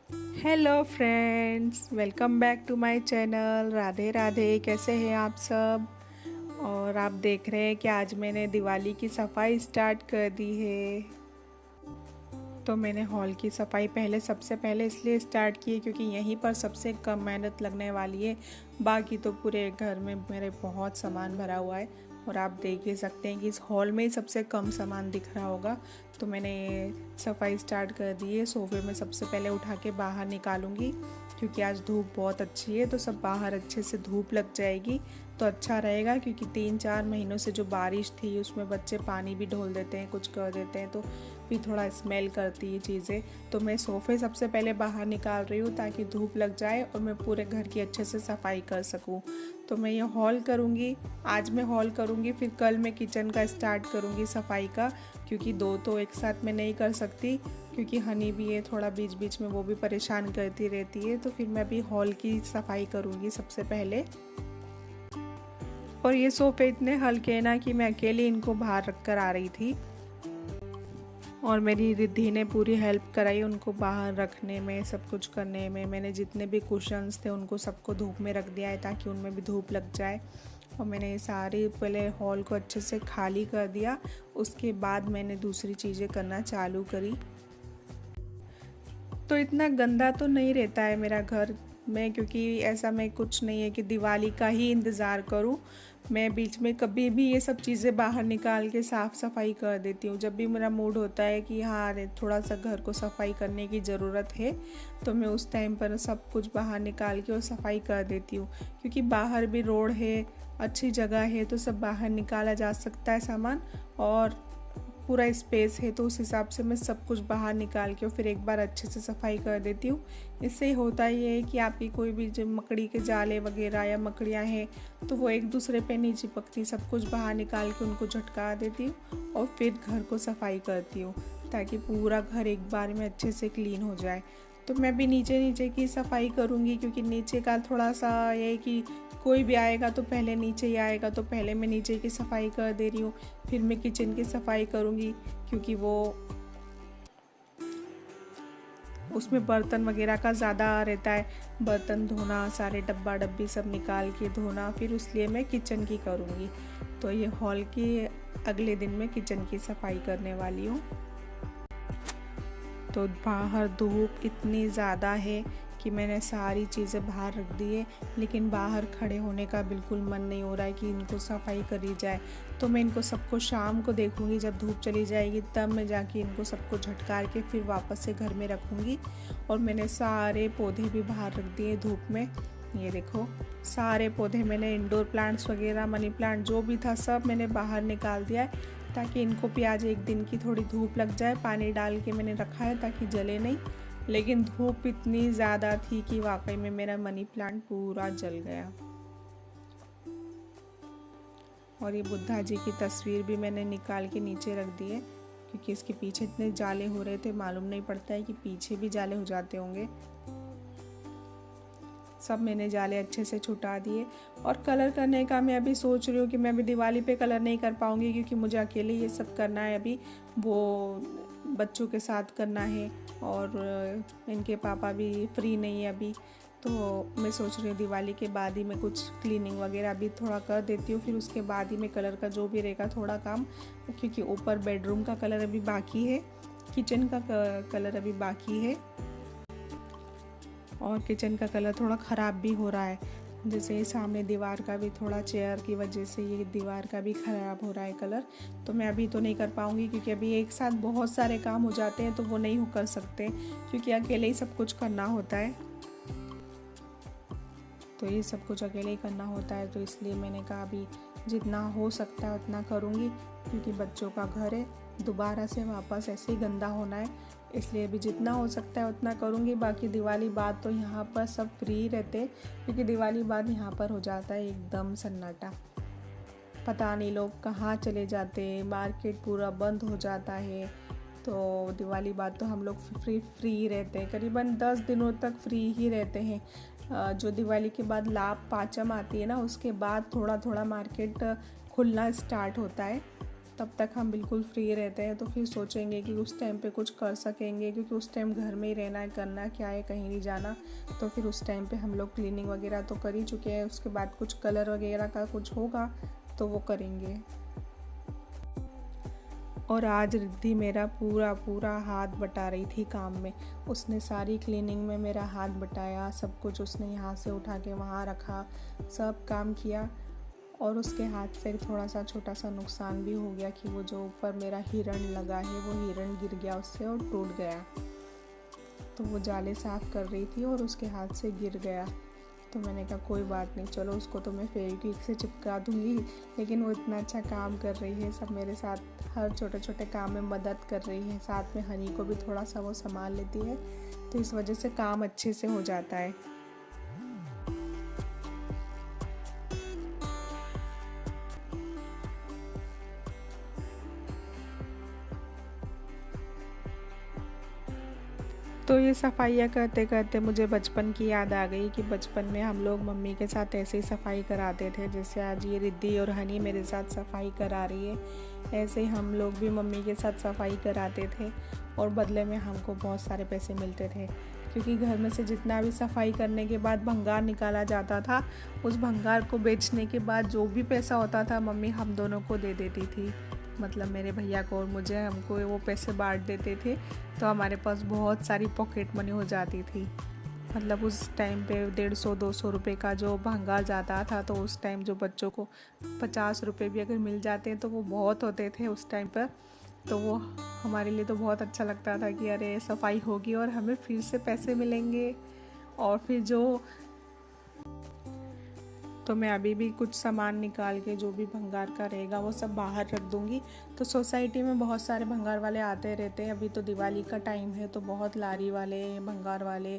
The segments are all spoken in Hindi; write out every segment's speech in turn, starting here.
Hello friends, welcome back to my channel. Radhe Radhe. कैसे हैं आप सब? और आप देख रहे हैं कि आज मैंने दिवाली की सफाई स्टार्ट कर दी है। तो मैंने हॉल की सफाई सबसे पहले इसलिए स्टार्ट की है क्योंकि यहीं पर सबसे कम मेहनत लगने वाली है। बाकी तो पूरे घर में मेरे बहुत सामान भरा हुआ है और आप देख ही सकते हैं कि इस हॉल में ही सबसे कम सामान दिख रहा होगा। तो मैंने सफाई स्टार्ट कर दी है। सोफे में सबसे पहले उठा के बाहर निकालूंगी क्योंकि आज धूप बहुत अच्छी है, तो सब बाहर अच्छे से धूप लग जाएगी तो अच्छा रहेगा। क्योंकि 3-4 महीनों से जो बारिश थी उसमें बच्चे पानी भी ढोल देते हैं, कुछ कर देते हैं, तो फिर थोड़ा स्मेल करती है चीज़ें। तो मैं सोफ़े सबसे पहले बाहर निकाल रही हूँ ताकि धूप लग जाए और मैं पूरे घर की अच्छे से सफाई कर सकूँ। तो मैं ये हॉल करूँगी, आज मैं हॉल करूँगी, फिर कल मैं किचन का स्टार्ट करूँगी सफाई का, क्योंकि दो तो एक साथ मैं नहीं कर सकती क्योंकि हनी भी है, थोड़ा बीच बीच में वो भी परेशान करती रहती है। तो फिर मैं अभी हॉल की सफाई करूँगी सबसे पहले। और ये सोफ़े इतने हल्के हैं ना कि मैं अकेले इनको बाहर रख कर आ रही थी और मेरी रिद्धि ने पूरी हेल्प कराई उनको बाहर रखने में, सब कुछ करने में। मैंने जितने भी कुशन्स थे उनको सबको धूप में रख दिया है ताकि उनमें भी धूप लग जाए। और मैंने सारे पहले हॉल को अच्छे से खाली कर दिया, उसके बाद मैंने दूसरी चीज़ें करना चालू करी। तो इतना गंदा तो नहीं रहता है मेरा घर में, क्योंकि ऐसा मैं कुछ नहीं है कि दिवाली का ही इंतज़ार करूं। मैं बीच में कभी भी ये सब चीज़ें बाहर निकाल के साफ़ सफाई कर देती हूँ। जब भी मेरा मूड होता है कि हाँ अरे थोड़ा सा घर को सफाई करने की ज़रूरत है, तो मैं उस टाइम पर सब कुछ बाहर निकाल के और सफाई कर देती हूँ। क्योंकि बाहर भी रोड है, अच्छी जगह है, तो सब बाहर निकाला जा सकता है सामान, और पूरा स्पेस है, तो उस हिसाब से मैं सब कुछ बाहर निकाल के और फिर एक बार अच्छे से सफाई कर देती हूँ। इससे होता ये है कि आपकी कोई भी जो मकड़ी के जाले वगैरह या मकड़ियाँ हैं तो वो एक दूसरे पे नहीं चिपकती। सब कुछ बाहर निकाल के उनको झटका देती हूँ और फिर घर को सफाई करती हूँ ताकि पूरा घर एक बार में अच्छे से क्लीन हो जाए। तो मैं भी नीचे नीचे की सफाई करूँगी क्योंकि नीचे का थोड़ा सा ये है कि कोई भी आएगा तो पहले नीचे ही आएगा, तो पहले मैं नीचे की सफाई कर दे रही हूँ, फिर मैं किचन की सफाई करूँगी क्योंकि वो उसमें बर्तन वगैरह का ज़्यादा रहता है। बर्तन धोना, सारे डब्बा डब्बी सब निकाल के धोना, फिर उसलिए मैं किचन की करूँगी। तो ये हॉल की अगले दिन मैं किचन की सफाई करने वाली हूँ। तो बाहर धूप इतनी ज़्यादा है कि मैंने सारी चीज़ें बाहर रख दी है, लेकिन बाहर खड़े होने का बिल्कुल मन नहीं हो रहा है कि इनको सफाई करी जाए। तो मैं इनको सबको शाम को देखूँगी, जब धूप चली जाएगी तब मैं जाके इनको सबको झटकार के फिर वापस से घर में रखूँगी। और मैंने सारे पौधे भी बाहर रख दिए धूप में। ये देखो, सारे पौधे मैंने इंडोर प्लांट्स वगैरह, मनी प्लांट जो भी था सब मैंने बाहर निकाल दिया है ताकि इनको भी आज एक दिन की थोड़ी धूप लग जाए। पानी डाल के मैंने रखा है ताकि जले नहीं, लेकिन धूप इतनी ज़्यादा थी कि वाकई में मेरा मनी प्लांट पूरा जल गया। और ये बुद्धा जी की तस्वीर भी मैंने निकाल के नीचे रख दी है क्योंकि इसके पीछे इतने जाले हो रहे थे, मालूम नहीं पड़ता है कि पीछे भी जाले हो जाते होंगे। सब मैंने जाले अच्छे से छुटा दिए। और कलर करने का मैं अभी सोच रही हूँ कि मैं अभी दिवाली पे कलर नहीं कर पाऊँगी क्योंकि मुझे अकेले ये सब करना है। अभी वो बच्चों के साथ करना है और इनके पापा भी फ्री नहीं है अभी। तो मैं सोच रही हूँ दिवाली के बाद ही मैं कुछ क्लीनिंग वगैरह अभी थोड़ा कर देती हूँ, फिर उसके बाद ही मैं कलर का जो भी रहेगा थोड़ा काम, क्योंकि ऊपर बेडरूम का कलर अभी बाकी है, किचन का कलर अभी बाकी है और किचन का कलर थोड़ा ख़राब भी हो रहा है। जैसे सामने दीवार का भी थोड़ा चेयर की वजह से ये दीवार का भी ख़राब हो रहा है कलर। तो मैं अभी तो नहीं कर पाऊँगी क्योंकि अभी एक साथ बहुत सारे काम हो जाते हैं, तो वो नहीं हो कर सकते क्योंकि अकेले ही सब कुछ करना होता है। तो ये सब कुछ अकेले ही करना होता है, तो इसलिए मैंने कहा अभी जितना हो सकता है उतना करूँगी क्योंकि बच्चों का घर है, दोबारा से वापस ऐसे ही गंदा होना है, इसलिए अभी जितना हो सकता है उतना करूँगी। बाकी दिवाली बाद तो यहाँ पर सब फ्री रहते क्योंकि दिवाली बाद यहाँ पर हो जाता है एकदम सन्नाटा, पता नहीं लोग कहाँ चले जाते, मार्केट पूरा बंद हो जाता है। तो दिवाली बाद तो हम लोग फ्री रहते हैं, करीबन 10 दिनों तक फ्री ही रहते हैं। जो दिवाली के बाद लाभ पाचम आती है ना, उसके बाद थोड़ा थोड़ा मार्केट खुलना स्टार्ट होता है। तब तक हम बिल्कुल फ्री रहते हैं, तो फिर सोचेंगे कि उस टाइम पे कुछ कर सकेंगे, क्योंकि उस टाइम घर में ही रहना है, करना क्या है, कहीं नहीं जाना। तो फिर उस टाइम पे हम लोग क्लीनिंग वगैरह तो कर ही चुके हैं, उसके बाद कुछ कलर वगैरह का कुछ होगा तो वो करेंगे। और आज रिद्धि मेरा पूरा हाथ बटा रही थी काम में। उसने सारी क्लीनिंग में मेरा हाथ बटाया, सब कुछ उसने यहाँ से उठा के वहाँ रखा, सब काम किया। और उसके हाथ से थोड़ा सा छोटा सा नुकसान भी हो गया कि वो जो ऊपर मेरा हिरण लगा है वो हिरण गिर गया उससे और टूट गया। तो वो जाले साफ़ कर रही थी और उसके हाथ से गिर गया। तो मैंने कहा कोई बात नहीं, चलो उसको तो मैं फेविक्विक से चिपका दूँगी। लेकिन वो इतना अच्छा काम कर रही है, सब मेरे साथ हर छोटे छोटे काम में मदद कर रही है। साथ में हनी को भी थोड़ा सा वो संभाल लेती है, तो इस वजह से काम अच्छे से हो जाता है। तो ये सफाइयाँ करते करते मुझे बचपन की याद आ गई कि बचपन में हम लोग मम्मी के साथ ऐसे ही सफाई कराते थे। जैसे आज ये रिद्धि और हनी मेरे साथ सफाई करा रही है, ऐसे ही हम लोग भी मम्मी के साथ सफाई कराते थे और बदले में हमको बहुत सारे पैसे मिलते थे। क्योंकि घर में से जितना भी सफाई करने के बाद भंगार निकाला जाता था, उस भंगार को बेचने के बाद जो भी पैसा होता था मम्मी हम दोनों को दे देती थी। मतलब मेरे भैया को और मुझे, हमको वो पैसे बांट देते थे, तो हमारे पास बहुत सारी पॉकेट मनी हो जाती थी। मतलब उस टाइम पे 150-200 रुपये का जो भंगार जाता था, तो उस टाइम जो बच्चों को 50 रुपये भी अगर मिल जाते हैं तो वो बहुत होते थे उस टाइम पर। तो वो हमारे लिए तो बहुत अच्छा लगता था कि अरे सफाई होगी और हमें फिर से पैसे मिलेंगे। और फिर जो तो मैं अभी भी कुछ सामान निकाल के जो भी भंगार का रहेगा वो सब बाहर रख दूँगी। तो सोसाइटी में बहुत सारे भंगार वाले आते रहते हैं। अभी तो दिवाली का टाइम है, तो बहुत लारी वाले, भंगार वाले,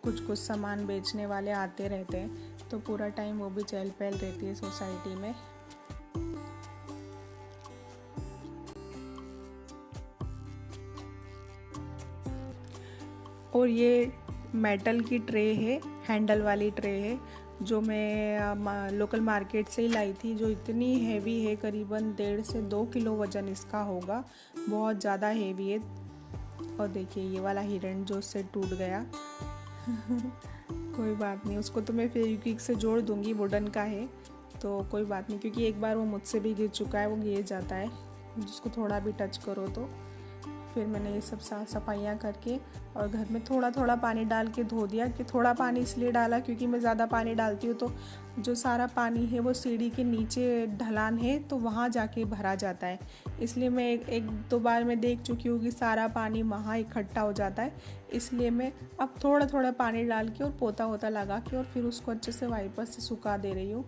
कुछ सामान बेचने वाले आते रहते हैं। तो पूरा टाइम वो भी चहल पहल रहती है सोसाइटी में। और ये मेटल की ट्रे है, हैंडल वाली ट्रे है, जो मैं लोकल मार्केट से ही लाई थी। जो इतनी हैवी है, करीबन 1.5 से 2 किलो वज़न इसका होगा, बहुत ज़्यादा हैवी है। और देखिए ये वाला हिरण जो उससे टूट गया कोई बात नहीं, उसको तो मैं फेविक्विक से जोड़ दूँगी, वुडन का है तो कोई बात नहीं। क्योंकि एक बार वो मुझसे भी गिर चुका है, वो गिर जाता है जिसको थोड़ा भी टच करो तो। फिर मैंने ये सब साफ़ सफाइयाँ करके और घर में थोड़ा थोड़ा पानी डाल के धो दिया। कि थोड़ा पानी इसलिए डाला क्योंकि मैं ज़्यादा पानी डालती हूँ तो जो सारा पानी है वो सीढ़ी के नीचे ढलान है, तो वहाँ जाके भरा जाता है। इसलिए मैं एक दो बार मैं देख चुकी हूँ कि सारा पानी वहाँ इकट्ठा हो जाता है। इसलिए मैं अब थोड़ा थोड़ा पानी डाल के और पोता वोता लगा के और फिर उसको अच्छे से वाइपर से सुखा दे रही हूँ।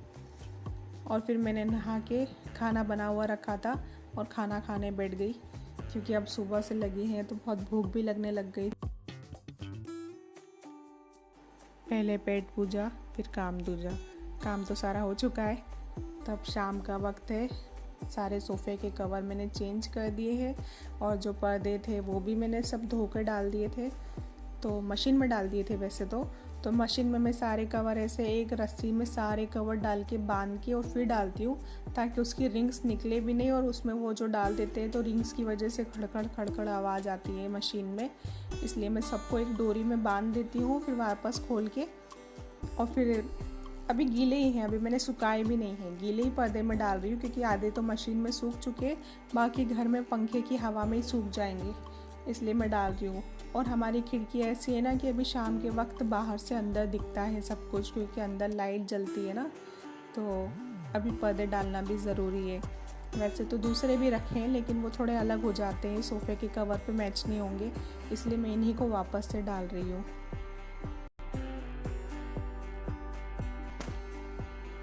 और फिर मैंने नहा के खाना बना हुआ रखा था और खाना खाने बैठ गई, क्योंकि अब सुबह से लगी हैं तो बहुत भूख भी लगने लग गई। पहले पेट पूजा फिर काम दूजा। काम तो सारा हो चुका है, तब शाम का वक्त है। सारे सोफ़े के कवर मैंने चेंज कर दिए हैं और जो पर्दे थे वो भी मैंने सब धो कर डाल दिए थे। तो मशीन में डाल दिए थे वैसे तो मशीन में मैं सारे कवर ऐसे एक रस्सी में सारे कवर डाल के बांध के और फिर डालती हूँ, ताकि उसकी रिंग्स निकले भी नहीं। और उसमें वो जो डाल देते हैं तो रिंग्स की वजह से खड़खड़ खड़खड़ आवाज़ आती है मशीन में। इसलिए मैं सबको एक डोरी में बांध देती हूँ, फिर वापस खोल के। और फिर अभी गीले ही हैं, अभी मैंने सुखाए भी नहीं हैं, गीले ही पर्दे में डाल रही हूँ, क्योंकि आधे तो मशीन में सूख चुके, बाकी घर में पंखे की हवा में ही सूख जाएंगे, इसलिए मैं डाल रही हूँ। और हमारी खिड़की ऐसी है ना कि अभी शाम के वक्त बाहर से अंदर दिखता है सब कुछ, क्योंकि अंदर लाइट जलती है ना, तो अभी पर्दे डालना भी ज़रूरी है। वैसे तो दूसरे भी रखे हैं, लेकिन वो थोड़े अलग हो जाते हैं, सोफ़े के कवर पे मैच नहीं होंगे, इसलिए मैं इन्हीं को वापस से डाल रही हूँ।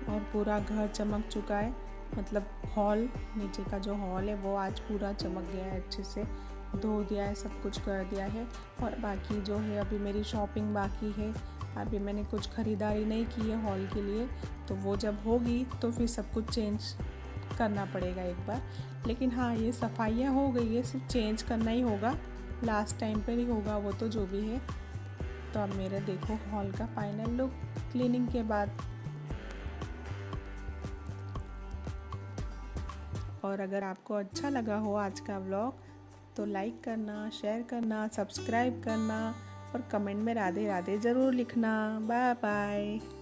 और पूरा घर चमक चुका है, मतलब हॉल, नीचे का जो हॉल है वो आज पूरा चमक गया है, अच्छे से धो दिया है, सब कुछ कर दिया है। और बाकी जो है अभी मेरी शॉपिंग बाकी है, अभी मैंने कुछ ख़रीदारी नहीं की है हॉल के लिए, तो वो जब होगी तो फिर सब कुछ चेंज करना पड़ेगा एक बार। लेकिन हाँ, ये सफाइयाँ हो गई है, सिर्फ चेंज करना ही होगा, लास्ट टाइम पर ही होगा वो तो जो भी है। तो अब मेरे देखो हॉल का फाइनल लुक क्लीनिंग के बाद। और अगर आपको अच्छा लगा हो आज का व्लॉग तो लाइक करना, शेयर करना, सब्सक्राइब करना और कमेंट में राधे राधे ज़रूर लिखना। Bye bye.